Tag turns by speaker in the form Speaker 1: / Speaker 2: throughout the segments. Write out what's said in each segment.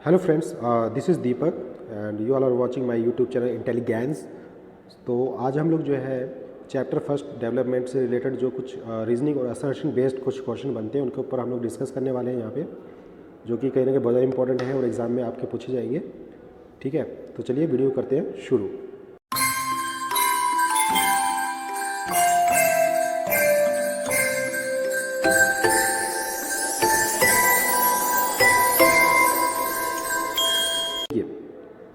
Speaker 1: Hello friends, this is Deepak and you all are watching my YouTube channel intelligence. तो आज हम लोग जो है चैप्टर फर्स्ट डेवलपमेंट से रिलेटेड जो कुछ रीजनिंग और असर्शन बेस्ड कुछ क्वेश्चन बनते हैं उनके ऊपर हम लोग डिस्कस करने वाले हैं यहाँ पे, जो कि कहीं ना कहीं बहुत इंपॉर्टेंट है और एग्ज़ाम में आपके पूछे जाएंगे। ठीक है, तो चलिए वीडियो करते हैं शुरू।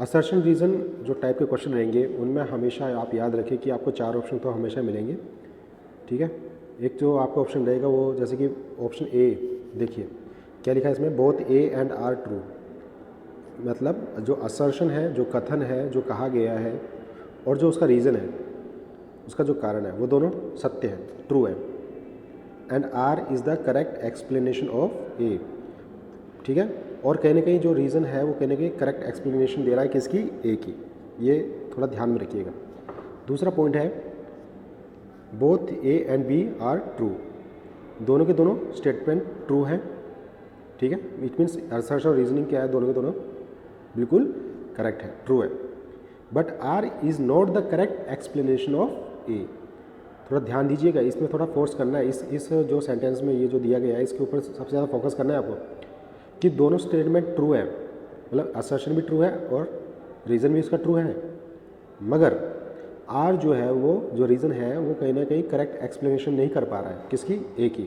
Speaker 1: असर्शन रीज़न जो टाइप के क्वेश्चन रहेंगे उनमें हमेशा आप याद रखें कि आपको 4 ऑप्शन तो हमेशा मिलेंगे। ठीक है, एक जो आपका ऑप्शन रहेगा वो जैसे कि ऑप्शन ए, देखिए क्या लिखा है इसमें, both A and R true. मतलब जो असर्शन है, जो कथन है, जो कहा गया है और जो उसका रीज़न है, उसका जो कारण है, वो दोनों सत्य है, ट्रू है। And R is the correct explanation of A. ठीक है, और कहीं ना कहीं जो रीज़न है वो कहीं ना कहीं करेक्ट एक्सप्लेनेशन दे रहा है किसकी, ए की। ये थोड़ा ध्यान में रखिएगा। दूसरा पॉइंट है both A and B are true, दोनों के दोनों स्टेटमेंट ट्रू हैं। ठीक है, इट मीन्स असर्शन और रीजनिंग क्या है, दोनों के दोनों बिल्कुल करेक्ट है, ट्रू है। But R is not the correct explanation of A. थोड़ा ध्यान दीजिएगा, इसमें थोड़ा फोर्स करना है। इस जो सेंटेंस में ये जो दिया गया है इसके ऊपर सबसे ज़्यादा फोकस करना है आपको कि दोनों स्टेटमेंट ट्रू है, मतलब असर्शन भी ट्रू है और रीज़न भी इसका ट्रू है, मगर आर जो है वो जो रीज़न है वो कहीं ना कहीं करेक्ट एक्सप्लेनेशन नहीं कर पा रहा है किसकी, ए की।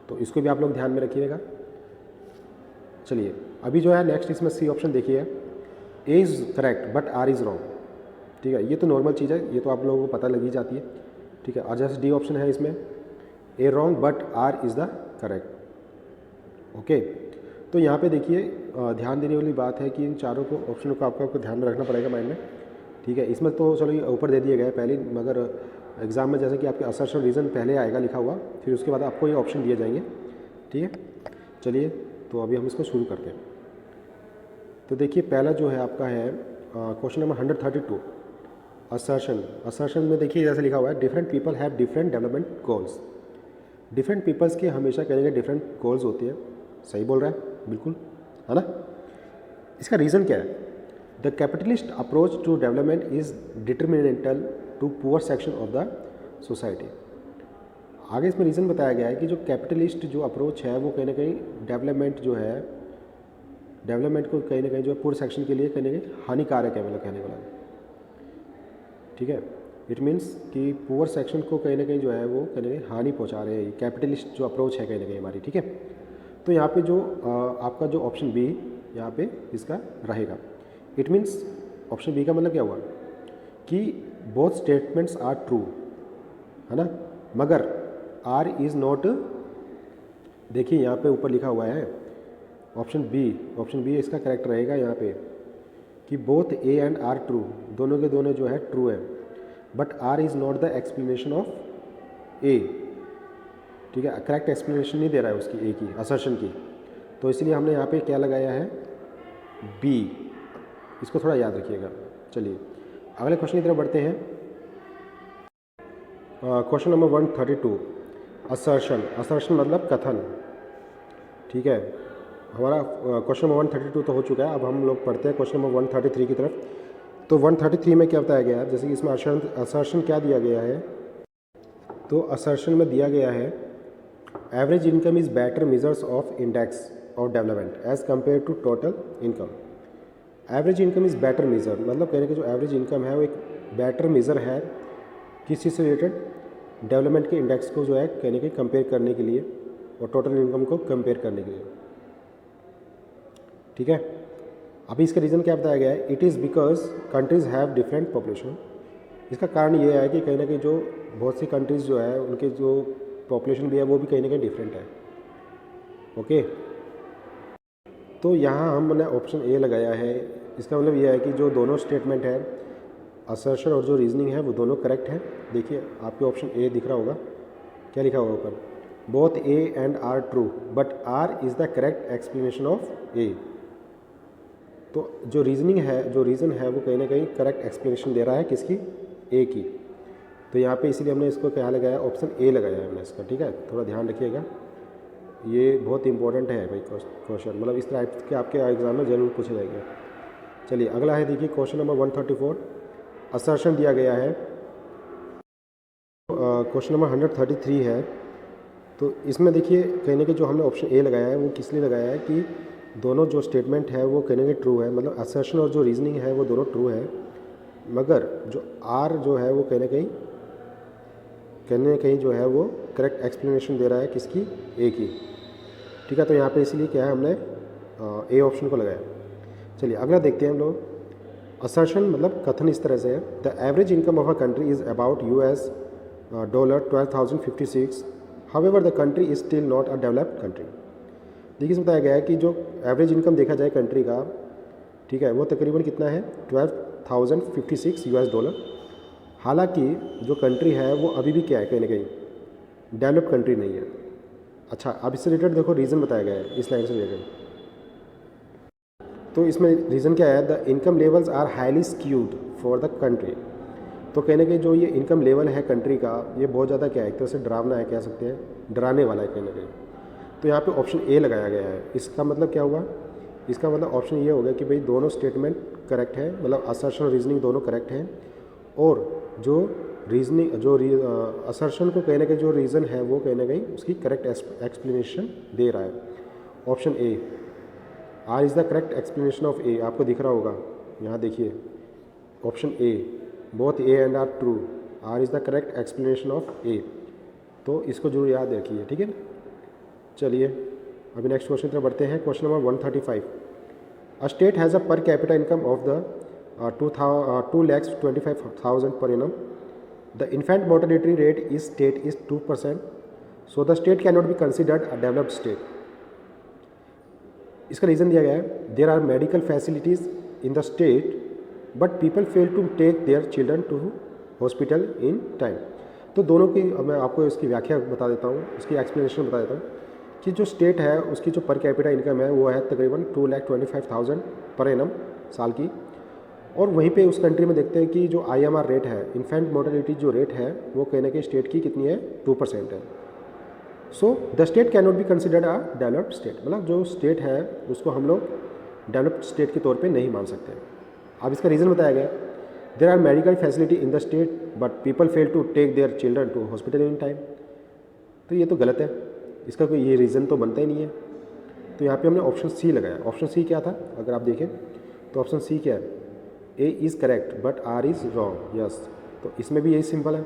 Speaker 1: तो इसको भी आप लोग ध्यान में रखिएगा। चलिए अभी जो है नेक्स्ट इसमें सी ऑप्शन देखिए, A is correct but R is wrong. ठीक है, ये तो नॉर्मल चीज़ है, ये तो आप लोगों को पता लगी जाती है। ठीक है, और जैसे डी ऑप्शन है इसमें, A wrong but R is the correct. Okay, तो यहाँ पे देखिए ध्यान देने वाली बात है कि इन चारों को ऑप्शनों को आपको ध्यान में रखना पड़ेगा माइंड में। ठीक है, इसमें तो चलो ये ऊपर दे दिया गया है पहले, मगर एग्जाम में जैसे कि आपके असर्शन रीज़न पहले आएगा लिखा हुआ, फिर उसके बाद आपको ये ऑप्शन दिए जाएंगे। ठीक है, चलिए तो अभी हम इसको शुरू करते हैं। तो देखिए पहला जो है आपका है क्वेश्चन नंबर 132, असर्शन। असर्शन में देखिए जैसे लिखा हुआ है, different people have different development goals. Different peoples के हमेशा कहेंगे डिफरेंट गोल्स होते हैं। सही बोल रहा है बिल्कुल, है ना। इसका रीज़न क्या है, the capitalist approach to development is detrimental to poor section of the society. आगे इसमें रीज़न बताया गया है कि जो कैपिटलिस्ट जो अप्रोच है वो कहीं ना कहीं डेवलपमेंट जो है, डेवलपमेंट को कहीं ना कहीं जो है पुअर सेक्शन के लिए कहीं ना कहीं हानिकारक है, मतलब कहने वाला। ठीक है, इट मीन्स कि पुअर सेक्शन को कहीं ना कहीं जो है वो कहीं ना कहीं हानि पहुंचा रहे हैं कैपिटलिस्ट जो अप्रोच है कहीं ना कहीं हमारी। ठीक है, तो यहाँ पे जो आपका जो ऑप्शन बी यहाँ पे इसका रहेगा। इट मीन्स ऑप्शन बी का मतलब क्या हुआ कि बोथ स्टेटमेंट्स आर ट्रू, है ना, मगर आर इज़ नॉट। देखिए यहाँ पे ऊपर लिखा हुआ है ऑप्शन बी इसका करेक्ट रहेगा यहाँ पे कि both A and R true, दोनों के दोनों जो है ट्रू है, but R is not the explanation of A. ठीक है, करेक्ट एक्सप्लेनेशन नहीं दे रहा है उसकी, ए की, असर्शन की। तो इसलिए हमने यहाँ पे क्या लगाया है, बी। इसको थोड़ा याद रखिएगा। चलिए अगले क्वेश्चन की तरफ बढ़ते हैं। Question number 132, assertion. असर्शन मतलब कथन। ठीक है, हमारा क्वेश्चन नंबर 132 तो हो चुका है। अब हम लोग पढ़ते हैं क्वेश्चन नंबर 133 की तरफ। तो 133 में क्या बताया गया है, जैसे कि इसमें असर्शन क्या दिया गया है, तो असर्शन में दिया गया है average income is better measures of index of development as compare to total income. Average income is better measure, मतलब कहने का जो एवरेज इनकम है वो एक बेटर मेज़र है किस चीज़ से रिलेटेड, डेवलपमेंट के इंडेक्स को जो है कहने के कंपेयर करने के लिए और टोटल इनकम को कंपेयर करने के लिए। ठीक है, अभी इसका रीज़न क्या बताया गया है, it is because countries have different population. इसका कारण ये है कि कहीं ना कहीं जो बहुत सी कंट्रीज़ जो है उनके जो पॉपुलेशन भी है वो भी कहीं ना कहीं डिफरेंट है। ओके, तो यहाँ हमने ऑप्शन ए लगाया है। इसका मतलब यह है कि जो दोनों स्टेटमेंट है, असर्शन और जो रीजनिंग है, वो दोनों करेक्ट है। देखिए आपके ऑप्शन ए दिख रहा होगा, क्या लिखा होगा ऊपर, both A and R true but R is the correct explanation of A. तो जो रीजनिंग है, जो रीज़न है, वो कहीं ना कहीं करेक्ट एक्सप्लेनेशन दे रहा है किसकी, ए की। तो यहाँ पे इसीलिए हमने इसको क्या लगाया, ऑप्शन ए लगाया है हमने इसका। ठीक है, थोड़ा ध्यान रखिएगा। ये बहुत इंपॉर्टेंट है भाई क्वेश्चन, मतलब इस टाइप के आपके एग्जाम में जरूर पूछे जाएंगे। चलिए अगला है, देखिए क्वेश्चन नंबर 134 असर्शन दिया गया है। क्वेश्चन नंबर 133 है। तो इसमें देखिए कहने के जो हमने ऑप्शन ए लगाया है वो किस लिए लगाया है कि दोनों जो स्टेटमेंट है वो कहने के ट्रू है, मतलब असर्शन और जो रीजनिंग है वो दोनों ट्रू है, मगर जो आर जो है वो कहने कहीं जो है वो करेक्ट एक्सप्लेनेशन दे रहा है किसकी, ए की। ठीक है, तो यहाँ पे इसलिए क्या है हमने ए ऑप्शन को लगाया। चलिए अगला देखते हैं हम लोग। असर्शन मतलब कथन इस तरह से है, the average income of a country is about $12,056, however the country is still not a developed country. देखिए इसमें बताया गया है कि जो एवरेज इनकम देखा जाए कंट्री का, ठीक है, वो तकरीबन कितना है $12,056। हालांकि जो कंट्री है वो अभी भी क्या है, कहीं ना कहीं डेवलप्ड कंट्री नहीं है। अच्छा, अब इससे रिलेटेड देखो रीज़न बताया गया है इस लाइन से रिलेटेड। तो इसमें रीज़न क्या है, the income levels are highly skewed for the country. तो कहने के जो ये इनकम लेवल है कंट्री का, ये बहुत ज़्यादा क्या है, एक तरह से डरावना है, कह सकते हैं डराने वाला है कहीं ना कहीं। तो यहाँ पे ऑप्शन ए लगाया गया है। इसका मतलब क्या हुआ, इसका मतलब ऑप्शन ये हो गया कि भाई दोनों स्टेटमेंट करेक्ट है, मतलब असर्शन और रीजनिंग दोनों करेक्ट हैं, और जो रीजनिंग जो असर्शन को कहने के जो रीज़न है वो कहने गई उसकी करेक्ट एक्सप्लेनेशन दे रहा है। Option A R is the correct explanation of A, आपको दिख रहा होगा यहाँ देखिए, option A both A and R true, R is the correct explanation of A. तो इसको जरूर याद रखिए, ठीक है ना। चलिए अभी नेक्स्ट क्वेश्चन तरफ बढ़ते हैं। Question number 135, a state has a per capita income of the 2,25,000 per annum. The infant mortality rate is state is 2%. So the state cannot be considered a developed state. इसका reason दिया गया है, there are medical facilities in the state but people fail to take their children to hospital in time. तो दोनों की मैं आपको इसकी व्याख्या बता देता हूँ, इसकी एक्सप्लेनेशन बता देता हूँ कि जो स्टेट है उसकी जो पर कैपिटा इनकम है वो है तकरीबन 2,25,000 पर एनम साल की, और वहीं पे उस कंट्री में देखते हैं कि जो IMR रेट है, इन्फेंट मोर्टेलिटी जो रेट है वो कहने के स्टेट की कितनी है, 2% है। So the state can not be considered a developed state, मतलब जो स्टेट है उसको हम लोग डेवलप्ड स्टेट के तौर पे नहीं मान सकते। अब इसका रीज़न बताया गया, there are medical facility in the state but people fail to take their children to hospital in time. तो ये तो गलत है, इसका कोई ये रीज़न तो बनता ही नहीं है। तो यहाँ पे हमने ऑप्शन सी लगाया। ऑप्शन सी क्या था, अगर आप देखें तो ऑप्शन सी क्या है, A is correct but R is wrong. Yes, तो इसमें भी यही सिंपल है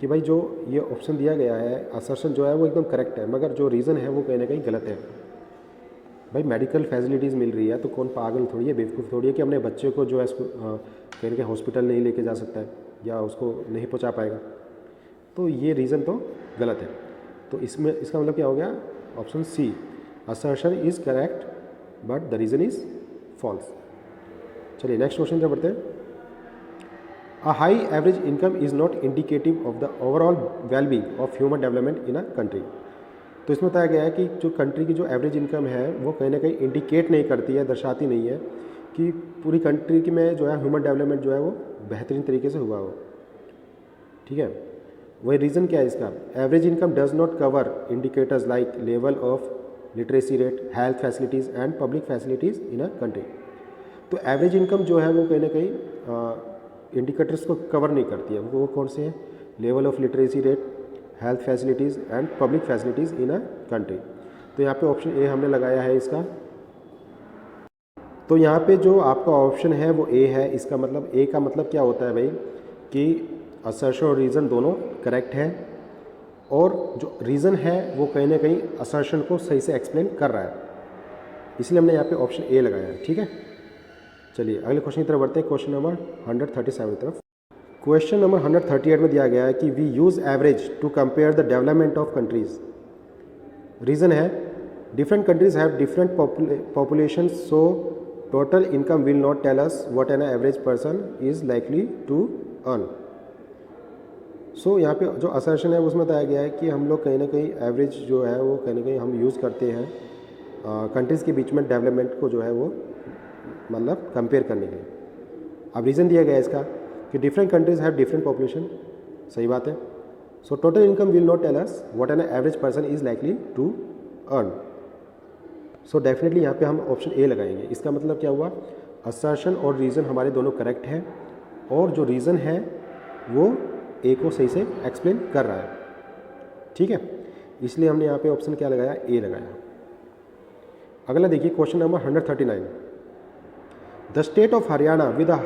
Speaker 1: कि भाई जो ये ऑप्शन दिया गया है असर्शन जो है वो एकदम करेक्ट है, मगर जो रीज़न है वो कहीं ना कहीं गलत है। भाई मेडिकल फैसिलिटीज़ मिल रही है तो कौन पागल थोड़ी है, बेवकूफ़ थोड़ी है कि अपने बच्चे को जो है कहीं ना कहीं हॉस्पिटल नहीं लेके जा सकता है या उसको नहीं पहुंचा पाएगा। तो ये रीज़न तो गलत है। तो इसमें इसका मतलब क्या हो गया, option C assertion is correct but the reason is false. चलिए नेक्स्ट क्वेश्चन पर बढ़ते हैं। A high average income is not indicative of the overall wellbeing of human development in a country. तो इसमें बताया गया है कि जो कंट्री की जो एवरेज इनकम है वो कहीं ना कहीं इंडिकेट नहीं करती है, दर्शाती नहीं है कि पूरी कंट्री की में जो है ह्यूमन डेवलपमेंट जो है वो बेहतरीन तरीके से हुआ हो। ठीक है, वही रीज़न क्या है इसका, average income does not cover indicators like level of literacy rate, health facilities and public facilities in a country. तो एवरेज इनकम जो है वो कहीं ना कहीं इंडिकेटर्स को कवर नहीं करती है। वो कौन से हैं, level of literacy rate, health facilities and public facilities in a country. तो यहाँ पे ऑप्शन ए हमने लगाया है इसका। तो यहाँ पे जो आपका ऑप्शन है वो ए है। इसका मतलब ए का मतलब क्या होता है भाई कि असर्शन और रीज़न दोनों करेक्ट है, और जो रीज़न है वो कहीं ना कहीं असर्शन को सही से एक्सप्लेन कर रहा है, इसलिए हमने यहाँ पे ऑप्शन ए लगाया है। ठीक है, चलिए अगले क्वेश्चन की तरफ बढ़ते हैं। क्वेश्चन नंबर 137 की तरफ। क्वेश्चन नंबर 138 में दिया गया है कि we use average to compare the development of countries. Reason है different countries have different population, so total income will not tell us what an average person is likely to earn. So यहाँ पे जो assertion है उसमें बताया गया है कि हम लोग कहीं ना कहीं एवरेज जो है वो कहीं ना कहीं हम यूज़ करते हैं कंट्रीज़ के बीच में डेवलपमेंट को जो है वो मतलब कंपेयर करने के लिए। अब रीज़न दिया गया है इसका कि different countries have different population, सही बात है। So total income will not tell us what an average person is likely to earn. So definitely यहाँ पे हम ऑप्शन ए लगाएंगे। इसका मतलब क्या हुआ, असर्शन और रीज़न हमारे दोनों करेक्ट हैं और जो रीज़न है वो ए को सही से एक्सप्लेन कर रहा है, ठीक है। इसलिए हमने यहाँ पे ऑप्शन क्या लगाया, ए लगाया। अगला देखिए question number 139। The state of Haryana with a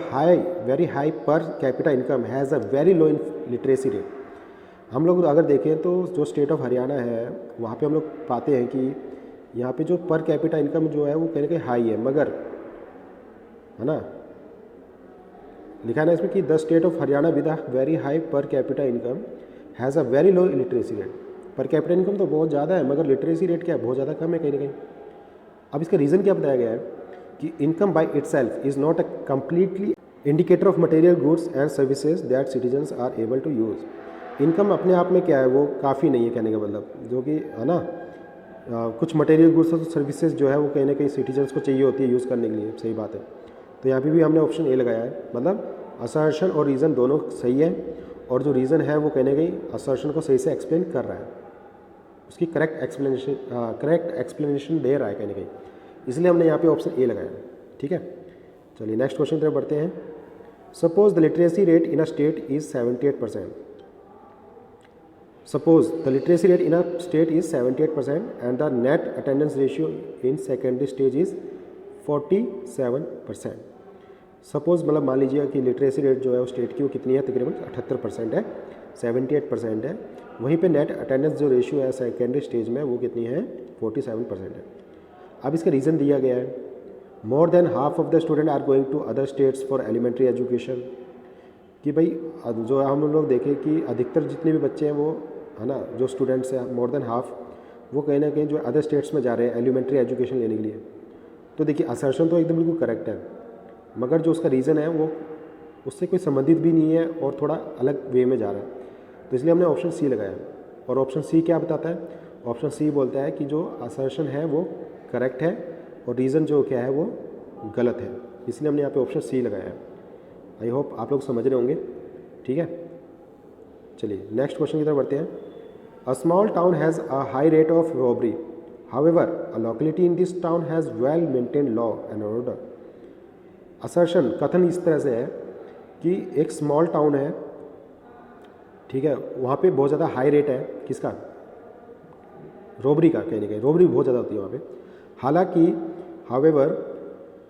Speaker 1: very high per capita income has a very low literacy rate. हम लोग अगर देखें तो जो स्टेट ऑफ हरियाणा है वहाँ पे हम लोग पाते हैं कि यहाँ पे जो पर कैपिटा इनकम जो है वो कहीं ना कहीं हाई है, मगर है ना, लिखा है ना इसमें कि the state of Haryana with a very high per capita income has a very low literacy rate. Per capita income तो बहुत ज़्यादा है मगर लिटरेसी रेट क्या है, बहुत ज़्यादा कम है कहीं ना कहीं। अब इसका रीज़न क्या बताया गया है कि income by itself is not a completely indicator of material goods and services that citizens are able to use. Income अपने आप में क्या है, वो काफ़ी नहीं है कहने का मतलब, जो कि है ना कुछ मटेरियल गुड्स और सर्विसेज जो है वो कहीं ना कहीं सिटीजन्स को चाहिए होती है यूज़ करने के लिए, सही बात है। तो यहाँ पे भी हमने ऑप्शन ए लगाया है, मतलब असर्शन और रीज़न दोनों सही है और जो रीज़न है वो कहीं ना कहीं असर्शन को सही से एक्सप्लेन कर रहा है, उसकी करेक्ट एक्सप्लेनेशन दे रहा है कहीं ना कहीं, इसलिए हमने यहाँ पे ऑप्शन ए लगाया, ठीक है। चलिए नेक्स्ट क्वेश्चन की तरफ बढ़ते हैं। Suppose the literacy rate in a state is 78%। Suppose the literacy rate in a state is 78% and the net attendance ratio in secondary stage is 47%। Suppose मतलब मान लीजिए कि लिटरेसी रेट जो है उस स्टेट की वो कितनी है, तकरीबन 78% है, 78% है। वहीं पे नेट अटेंडेंस जो रेशियो है सेकेंडरी स्टेज में वो कितनी है, 47% है। अब इसका रीज़न दिया गया है, more than half of the student are going to other states for elementary education. कि भाई जो हम लोग देखें कि अधिकतर जितने भी बच्चे हैं वो है ना, जो स्टूडेंट्स हैं मोर देन हाफ वो कहीं ना कहीं जो अदर स्टेट्स में जा रहे हैं एलिमेंट्री एजुकेशन लेने के लिए। तो देखिए असर्शन तो एकदम बिल्कुल करेक्ट है, मगर जो उसका रीज़न है वो उससे कोई संबंधित भी नहीं है और थोड़ा अलग वे में जा रहा है, तो इसलिए हमने ऑप्शन सी लगाया। और ऑप्शन सी क्या बताता है, ऑप्शन सी बोलता है कि जो असर्शन है वो करेक्ट है और रीज़न जो क्या है वो गलत है, इसलिए हमने यहाँ पे ऑप्शन सी लगाया है। आई होप आप लोग समझ रहे होंगे, ठीक है। चलिए नेक्स्ट क्वेश्चन की तरफ बढ़ते हैं। A small town has a high rate of robbery, however a locality in this town has well maintained law and order. Assertion कथन इस तरह से है कि एक स्मॉल टाउन है, ठीक है, वहाँ पे बहुत ज़्यादा हाई रेट है किसका, रॉबरी का, कहीं ना कहीं रॉबरी बहुत ज़्यादा होती है वहाँ पे। हालांकि however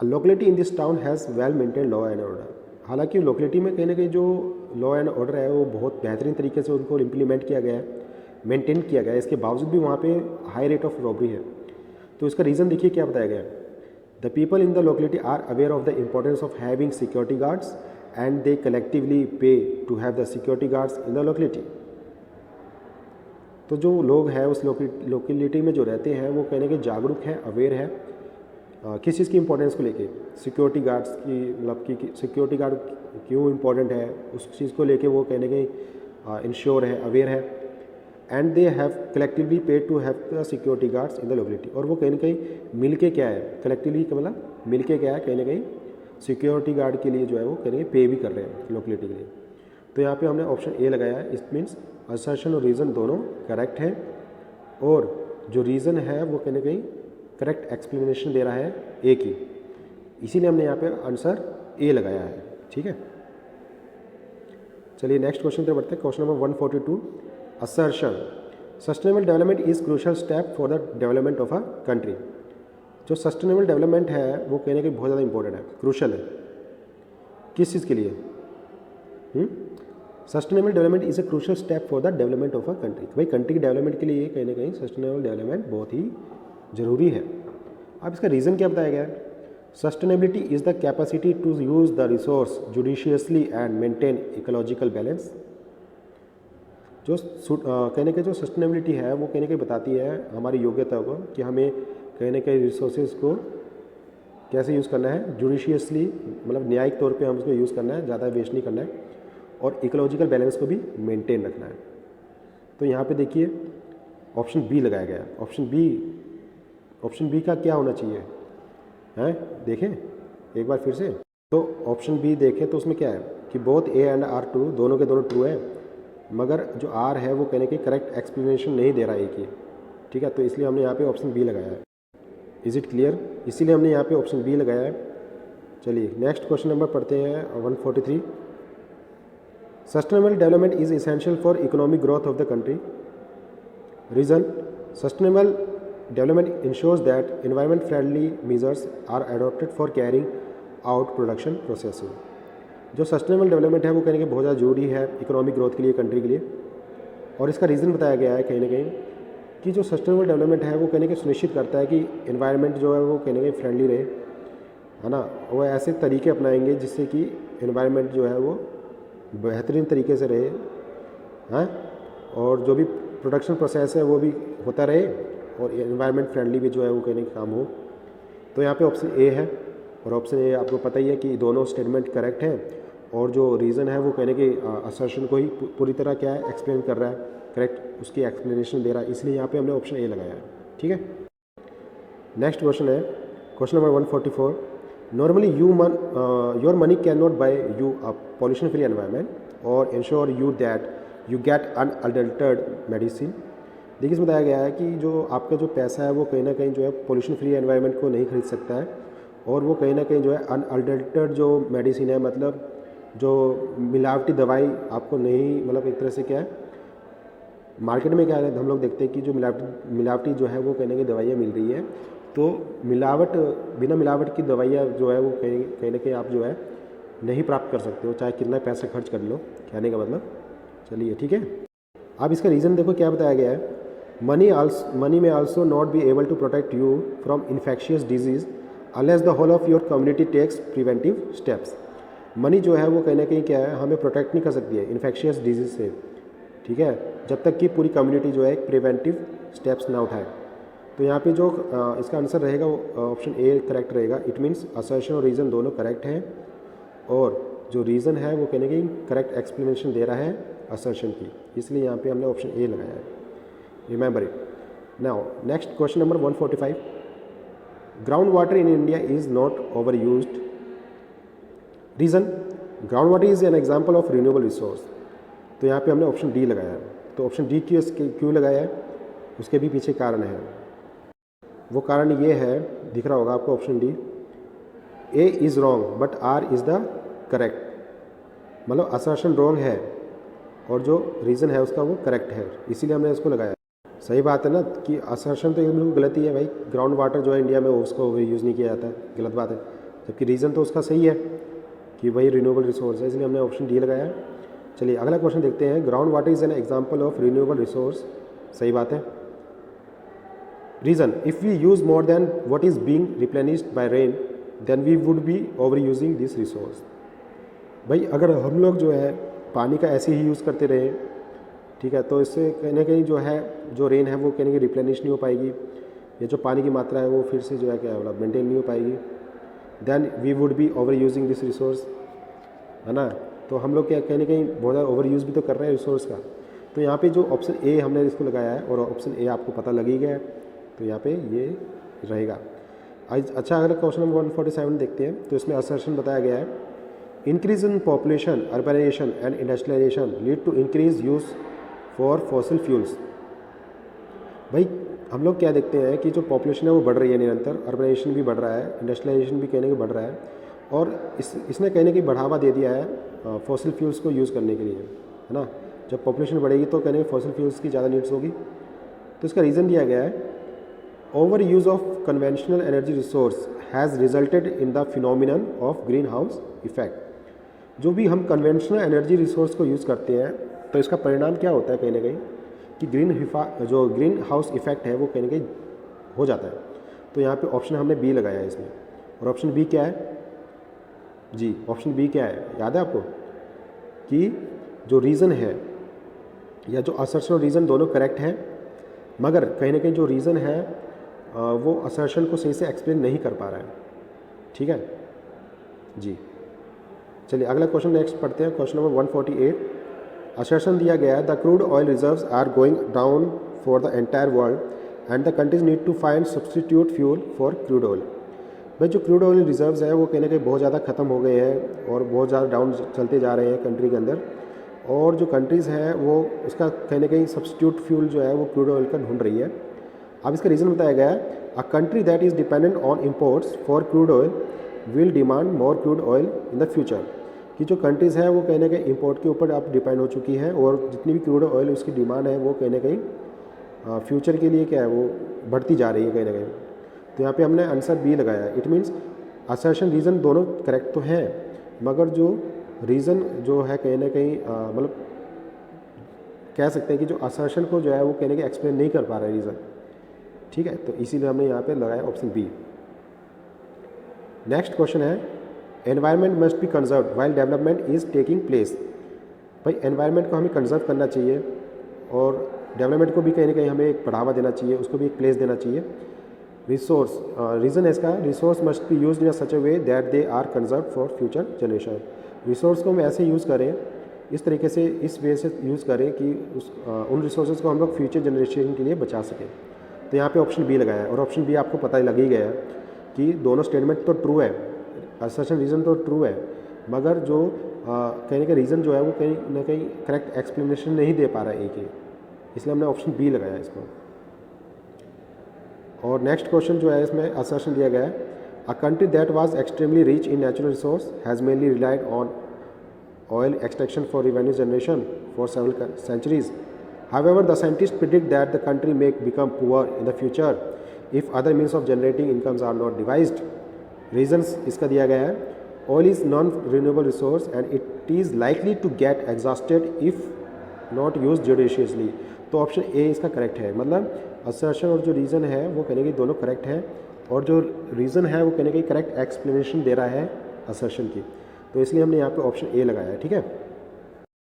Speaker 1: a locality in this town has well maintained law and order. हालांकि लोकेलिटी में कहीं ना कहीं जो लॉ एंड ऑर्डर है वो बहुत बेहतरीन तरीके से उनको इम्प्लीमेंट किया गया है, मेंटेन किया गया है, इसके बावजूद भी वहाँ पे हाई रेट ऑफ रॉबरी है। तो इसका रीज़न देखिए क्या बताया गया है, the people in the locality are aware of the importance of having security guards and they collectively pay to have the security guards in the locality. तो जो लोग हैं उस लोकेलिटी में जो रहते हैं वो कहने के जागरूक हैं, अवेयर है किस चीज़ की इंपॉर्टेंस को लेके, सिक्योरिटी गार्ड्स की, मतलब कि सिक्योरिटी गार्ड क्यों इंपॉर्टेंट है उस चीज़ को लेके वो कहने के इंश्योर है, अवेयर है। And they have collectively paid to have the security guards in the locality. और वो कहीं ना कहीं मिल के क्या है, कलेक्टिवली का मतलब मिल के क्या है, कहीं ना कहीं सिक्योरिटी गार्ड के लिए जो है वो कहीं ना कहीं पे भी कर रहे हैं लोकेलिटी के लिए। तो यहाँ पे हमने ऑप्शन ए लगाया है। इट मीन्स असर्शन और रीज़न दोनों करेक्ट हैं और जो रीज़न है वो कहीं ना कहीं करेक्ट एक्सप्लेनेशन दे रहा है ए की, इसीलिए हमने यहाँ पे आंसर ए लगाया है, ठीक है। चलिए नेक्स्ट क्वेश्चन पे बढ़ते हैं। Question number 142। Assertion sustainable development is crucial step for the development of a country. जो सस्टेनेबल डेवलपमेंट है वो कहने के बहुत ज़्यादा इंपॉर्टेंट है, क्रूशल है। किस चीज़ के लिए, sustainable development is a crucial step for the development of a country. भाई कंट्री के डेवलपमेंट के लिए कहीं ना कहीं सस्टेनेबल डेवलपमेंट बहुत ही ज़रूरी है। अब इसका रीज़न क्या बताया गया है, sustainability is the capacity to use the resource judiciously and maintain ecological balance. जो कहने के जो सस्टेनेबिलिटी है वो कहने के बताती है हमारी योग्यता को कि हमें कहने के रिसोर्सेज को कैसे यूज़ करना है, जुडिशियसली मतलब न्यायिक तौर पे हम उसको यूज़ करना है, ज़्यादा वेस्ट नहीं करना है, और इकोलॉजिकल बैलेंस को भी मेंटेन रखना है। तो यहाँ पे देखिए ऑप्शन बी लगाया गया है। ऑप्शन बी का क्या होना चाहिए हैं, देखें एक बार फिर से। तो ऑप्शन बी देखें तो उसमें क्या है कि both A and R true, दोनों के दोनों ट्रू है, मगर जो आर है वो कहने की करेक्ट एक्सप्लेनेशन नहीं दे रहा है कि, ठीक है, तो इसलिए हमने यहाँ पे ऑप्शन बी लगाया है। Is it clear? इसीलिए हमने यहाँ पे ऑप्शन बी लगाया है। चलिए नेक्स्ट क्वेश्चन नंबर पढ़ते हैं 143। Sustainable development is essential for economic growth of the country. Reason, sustainable development ensures that environment friendly measures are adopted for carrying out production processing। जो सस्टेनेबल डेवलपमेंट है वो कहने के बहुत ज़्यादा जरूरी है इकोनॉमिक ग्रोथ के लिए, कंट्री के लिए। और इसका रीज़न बताया गया है कहीं ना कहीं कि जो सस्टेनेबल डेवलपमेंट है वो कहने के सुनिश्चित करता है कि एनवायरनमेंट जो है वो कहने के फ्रेंडली रहे, है ना। वो ऐसे तरीके अपनाएंगे जिससे कि एनवायरनमेंट जो है वो बेहतरीन तरीके से रहे, हैं, और जो भी प्रोडक्शन प्रोसेस है वो भी होता रहे और एनवायरनमेंट फ्रेंडली भी जो है वो कहने का काम हो। तो यहाँ पे ऑप्शन ए है, और ऑप्शन ए आपको पता ही है कि दोनों स्टेटमेंट करेक्ट हैं, और जो रीज़न है वो कहने के असर्शन को ही पूरी तरह क्या है एक्सप्लेन कर रहा है, करेक्ट उसकी एक्सप्लेनेशन दे रहा है, इसलिए यहाँ पे हमने ऑप्शन ए लगाया है। ठीक है, नेक्स्ट क्वेश्चन है question number 144। Normally your money can not buy you a pollution free environment और ensure you that you get unadulterated medicine. देखिए इसमें बताया गया है कि जो आपका जो पैसा है वो कहीं ना कहीं जो है पोल्यूशन फ्री एनवायरनमेंट को नहीं खरीद सकता है, और वो कहीं ना कहीं जो है अनअडल्टर्ड जो मेडिसिन है, मतलब जो मिलावटी दवाई आपको नहीं, मतलब एक तरह से क्या है मार्केट में क्या है हम लोग देखते हैं कि जो मिलावटी जो है वो कहने की दवाइयाँ मिल रही है, तो बिना मिलावट की दवाइयाँ जो है वो कहीं ना कहीं आप जो है नहीं प्राप्त कर सकते हो, चाहे कितना पैसा खर्च कर लो, कहने का मतलब। चलिए ठीक है, अब इसका रीज़न देखो क्या बताया गया है। Money may also not be able to protect you from infectious disease unless the whole of your community takes preventive steps. Money जो है वो कहीं ना कहीं क्या है हमें प्रोटेक्ट नहीं कर सकती है इन्फेक्शियस डिजीज से, ठीक है, जब तक कि पूरी कम्युनिटी जो है एक प्रिवेंटिव स्टेप्स ना उठाए। तो यहाँ पे जो इसका आंसर रहेगा वो ऑप्शन ए करेक्ट रहेगा। इट मीन्स असर्शन और रीज़न दोनों करेक्ट हैं, और जो रीज़न है वो कहने की करेक्ट एक्सप्लेनेशन दे रहा है असर्शन की, इसलिए यहाँ पे हमने ऑप्शन ए लगाया है। Remember it. Now next question number 145। Ground water in India is not over used. Reason, ground water is an example of renewable resource. तो यहाँ पे हमने ऑप्शन डी लगाया है। तो ऑप्शन डी क्यों लगाया है, उसके भी पीछे कारण है। वो कारण ये है, दिख रहा होगा आपको option D, A is wrong but R is the correct. मतलब असर्शन रॉन्ग है और जो रीज़न है उसका वो करेक्ट है, इसीलिए हमने इसको लगाया। सही बात है ना कि असर्शन तो बिल्कुल गलत ही है भाई, ग्राउंड वाटर जो है इंडिया में उसको यूज़ नहीं किया जाता है, गलत बात है। जबकि रीज़न तो उसका सही है कि भाई रिन्यूएबल रिसोर्स है, इसलिए हमने ऑप्शन डी लगाया है। चलिए अगला क्वेश्चन देखते हैं। Ground water is an example of renewable resource, सही बात है। Reason, if we use more than what is being replenished by rain then we would be overusing this resource. भाई अगर हम लोग जो है पानी का ऐसे ही यूज़ करते रहे, ठीक है, तो इससे कहीं ना कहीं जो है जो रेन है वो कहीं ना कहीं रिप्लेनिश नहीं हो पाएगी, या जो पानी की मात्रा है वो फिर से जो है क्या मतलब मेंटेन नहीं हो पाएगी। Then we would be overusing this resource, है ना। तो हम लोग क्या कहीं ना कहीं बहुत ज़्यादा ओवर यूज़ भी तो कर रहे हैं रिसोर्स का। तो यहाँ पे जो ऑप्शन ए हमने इसको लगाया है, और ऑप्शन ए आपको पता लग ही गया है, तो यहाँ पे ये रहेगा। अच्छा अगर क्वेश्चन नंबर 147 देखते हैं, तो इसमें असर्शन बताया गया है, increase in population, urbanization and industrialization lead to increase use for fossil fuels. भाई हम लोग क्या देखते हैं कि जो पॉपुलेशन है वो बढ़ रही है निरंतर, अर्बनाइजेशन भी बढ़ रहा है, इंडस्ट्रियलाइजेशन भी कहने की बढ़ रहा है, और इसने कहने की बढ़ावा दे दिया है फॉसिल फ्यूल्स को यूज़ करने के लिए, है ना। जब पॉपुलेशन बढ़ेगी तो कहने की फॉसिल फ्यूल्स की ज़्यादा नीड्स होगी। तो इसका रीज़न दिया गया है, over use of conventional energy resource has resulted in the phenomenon of green house effect. जो भी हम कन्वेंशनल एनर्जी रिसोर्स को यूज़ करते हैं तो इसका परिणाम क्या होता है कहीं ना कहीं कि ग्रीन हाउस इफेक्ट है वो कहीं ना कहीं हो जाता है। तो यहाँ पे ऑप्शन हमने बी लगाया है इसमें, और ऑप्शन बी क्या है जी, ऑप्शन बी क्या है याद है आपको कि जो रीज़न है या जो असर्शन रीज़न दोनों करेक्ट है, मगर कहीं ना कहीं जो रीज़न है वो असर्शन को सही से एक्सप्लेन नहीं कर पा रहा है, ठीक है जी। चलिए अगला क्वेश्चन नेक्स्ट पढ़ते हैं, क्वेश्चन नंबर 148। असर्शन दिया गया है, the crude oil reserves are going down for the entire world and the countries need to find substitute fuel for crude oil. भाई जो क्रूड ऑयल रिजर्व्स है वो कहीं ना कहीं बहुत ज़्यादा ख़त्म हो गए हैं और बहुत ज़्यादा डाउन चलते जा रहे हैं कंट्री के अंदर, और जो कंट्रीज़ हैं वो उसका कहीं ना कहीं सब्सटीट्यूट फ्यूल जो है वो क्रूड ऑयल का ढूंढ रही है। अब इसका रीज़न बताया गया है, a country that is dependent on imports for crude oil will demand more crude oil in the future, कि जो कंट्रीज़ है वो कहीं ना कहीं इम्पोर्ट के ऊपर अब डिपेंड हो चुकी है और जितनी भी क्रूड ऑयल उसकी डिमांड है वो कहीं ना कहीं फ्यूचर के लिए क्या है वो बढ़ती जा रही है कहीं ना कहीं। तो यहाँ पे हमने आंसर बी लगाया है। इट मीन्स असर्शन रीज़न दोनों करेक्ट तो हैं, मगर जो रीज़न जो है कहीं ना कहीं मतलब कह सकते हैं कि जो असर्शन को जो है वो कहीं ना कहीं एक्सप्लेन नहीं कर पा रहा है रीज़न। ठीक है, तो इसीलिए हमने यहाँ पे लगाया ऑप्शन बी। नेक्स्ट क्वेश्चन है, environment must be conserve while development is taking place. भाई एनवायरनमेंट को हमें कंजर्व करना चाहिए और डेवलपमेंट को भी कहीं ना कहीं हमें एक बढ़ावा देना चाहिए, उसको भी एक प्लेस देना चाहिए। रिसोर्स रीज़न है इसका, resource must be use in such a way that they are conserve for future generation. Resource को हम ऐसे यूज़ करें, इस तरीके से इस वे से यूज़ करें कि उन रिसोर्सेज को हम लोग फ्यूचर जनरेशन के लिए बचा सकें। तो यहाँ पे ऑप्शन बी लगाया है और ऑप्शन बी आपको पता ही लग ही गया है कि दोनों स्टेटमेंट तो ट्रू है, असर्शन रीज़न तो ट्रू है, मगर जो कहीं ना कहीं रीज़न जो है वो कहीं ना कहीं करेक्ट एक्सप्लेनेशन नहीं दे पा रहा है एक ही, इसलिए हमने ऑप्शन बी लगाया है इसको। और नेक्स्ट क्वेश्चन जो है इसमें असर्शन दिया गया है, a country that was extremely rich in natural resource has mainly relied on oil extraction for revenue generation for several centuries. However, the scientists predict that the country may become poor in the future if other means of generating incomes are not devised. Reasons इसका दिया गया है, oil is non-renewable resource and it is likely to get exhausted if not used judiciously. तो option A इसका correct है, मतलब assertion और जो रीज़न है वो कहने की दोनों करेक्ट है और जो रीज़न है वो कहने की करेक्ट एक्सप्लेनेशन दे रहा है असर्शन की, तो इसलिए हमने यहाँ पे ऑप्शन ए लगाया है। ठीक है,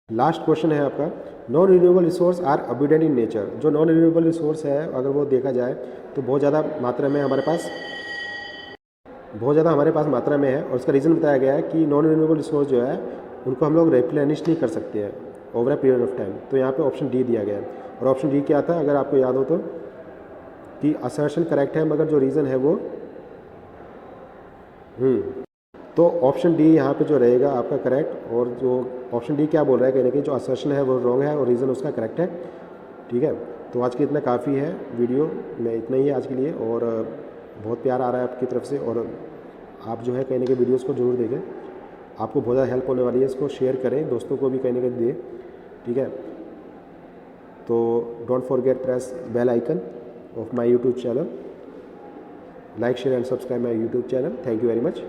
Speaker 1: लास्ट क्वेश्चन है आपका, non renewable resource are abundant in nature. जो नॉन रिन्यूएबल रिसोर्स है अगर वो देखा जाए तो बहुत ज़्यादा मात्रा में हमारे पास मात्रा में है, और उसका रीज़न बताया गया है कि नॉन रिन्यूएबल रिसोर्स जो है उनको हम लोग रिप्लेनिश नहीं कर सकते हैं over a period of time. तो यहाँ पे ऑप्शन डी दिया गया है, और ऑप्शन डी क्या था अगर आपको याद हो तो, कि असर्शन करेक्ट है मगर जो रीज़न है वो तो ऑप्शन डी यहाँ पे जो रहेगा आपका करेक्ट, और जो ऑप्शन डी क्या बोल रहा है कहने की जो असर्शन है वो रॉन्ग है और रीज़न उसका करेक्ट है। ठीक है, तो आज के इतना काफ़ी है वीडियो में, इतना ही है आज के लिए, और बहुत प्यार आ रहा है आपकी तरफ से, और आप जो है कहने के वीडियोज़ को जरूर देखें, आपको बहुत ज़्यादा हेल्प होने वाली है। इसको शेयर करें, दोस्तों को भी कहने के दें। ठीक है, तो don't forget press bell icon of my YouTube channel, like share and subscribe my YouTube channel. Thank you very much.